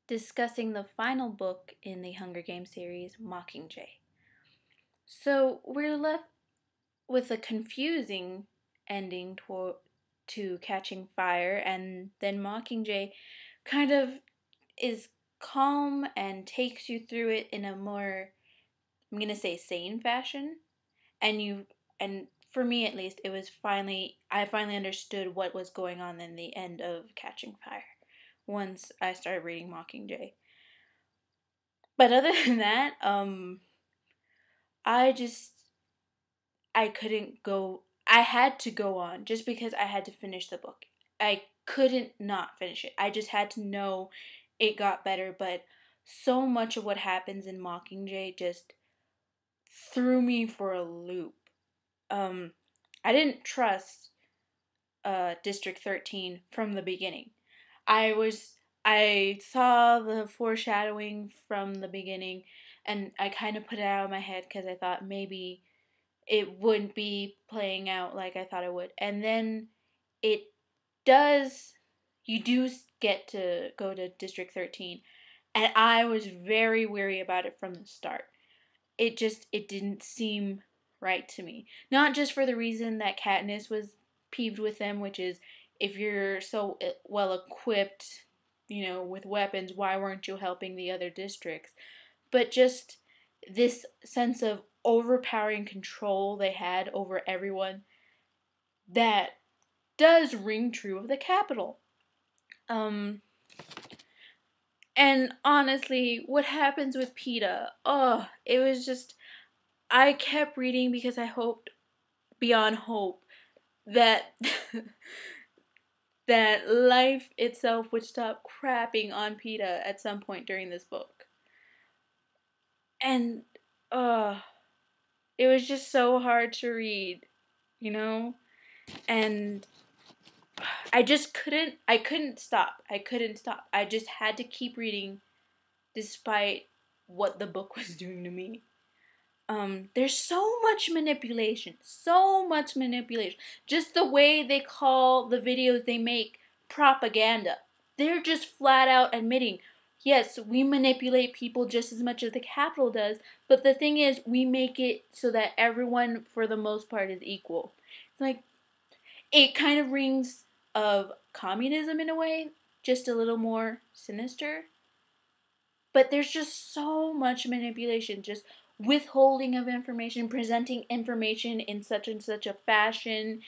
discussing the final book in the Hunger Games series, Mockingjay. So we're left with a confusing ending to Catching Fire, and then Mockingjay kind of is calm and takes you through it in a more, I'm gonna say, sane fashion. And for me at least, I finally understood what was going on in the end of Catching Fire once I started reading Mockingjay. But other than that, I just I couldn't go. I had to go on just because I had to finish the book. I couldn't not finish it. I just had to know it got better, but so much of what happens in Mockingjay just threw me for a loop. Um I didn't trust District 13 from the beginning. I saw the foreshadowing from the beginning, and I kind of put it out of my head because I thought maybe it wouldn't be playing out like I thought it would. And then it does, you do get to go to District 13. And I was very weary about it from the start. It didn't seem right to me. Not just for the reason that Katniss was peeved with them, which is if you're so well equipped, with weapons, why weren't you helping the other districts? But just this sense of overpowering control they had over everyone that does ring true of the Capitol. Um, and honestly, what happens with PETA? Oh, it was just, I kept reading because I hoped beyond hope that that life itself would stop crapping on PETA at some point during this book. And uh it was just so hard to read, you know? And I couldn't stop. I couldn't stop. I just had to keep reading despite what the book was doing to me. There's so much manipulation. So much manipulation. Just the way they call the videos they make propaganda. They're just flat out admitting, yes, we manipulate people just as much as the Capitol does, but the thing is, we make it so that everyone, for the most part, is equal. Like, it kind of rings of communism in a way, just a little more sinister. But there's just so much manipulation, just withholding of information, presenting information in such and such a fashion,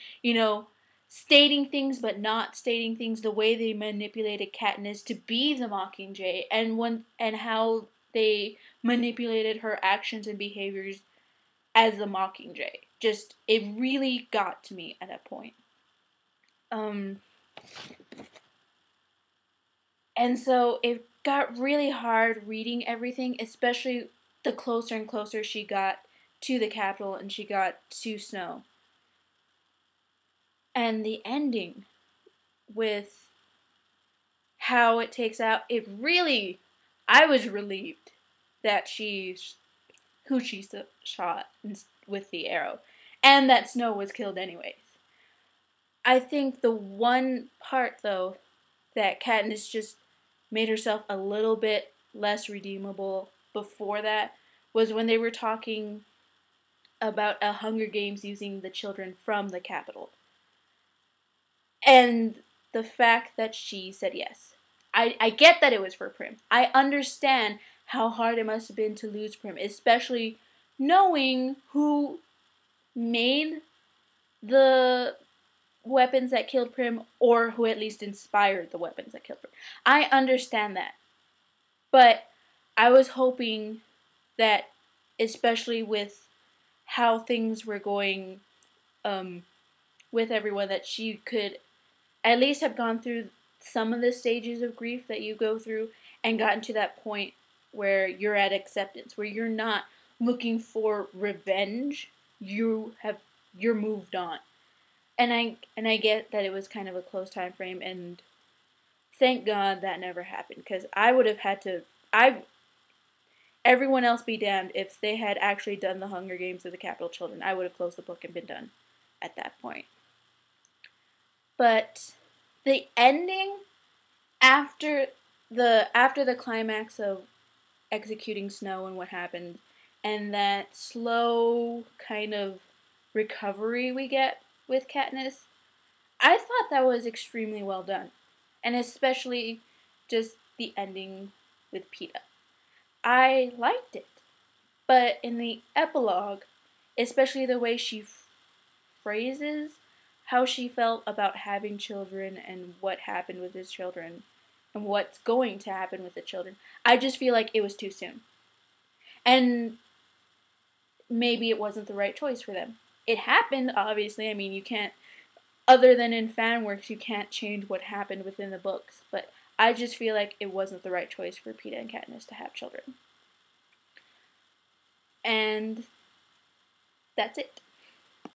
stating things but not stating things, the way they manipulated Katniss to be the Mockingjay, and how they manipulated her actions and behaviors as the Mockingjay. Just, it really got to me at that point. And so it got really hard reading everything, especially the closer and closer she got to the Capitol and she got to Snow. And the ending with how it takes out, I was relieved that who she shot with the arrow, and that Snow was killed anyways. I think the one part, though, that Katniss just made herself a little bit less redeemable before that was when they were talking about a Hunger Games using the children from the Capitol. And the fact that she said yes. I get that it was for Prim. I understand how hard it must have been to lose Prim, especially knowing who made the weapons that killed Prim, or who at least inspired the weapons that killed Prim. I understand that. But I was hoping that, especially with how things were going with everyone, that she could at least have gone through some of the stages of grief that you go through and gotten to that point where you're at acceptance, where you're not looking for revenge, you're moved on. And I get that it was kind of a close time frame, and thank God that never happened, because I would have had to, everyone else be damned, if they had actually done the Hunger Games of the Capitol Children, I would have closed the book and been done at that point. But the ending, after the after the climax of executing Snow and what happened, and that slow kind of recovery we get with Katniss, I thought that was extremely well done, and especially just the ending with Peeta. I liked it, but in the epilogue, especially the way she phrases how she felt about having children and what happened with his children and what's going to happen with the children, I just feel like it was too soon. And maybe it wasn't the right choice for them. It happened, obviously. I mean, you can't, other than in fan works, you can't change what happened within the books. But I just feel like it wasn't the right choice for Peeta and Katniss to have children. And that's it.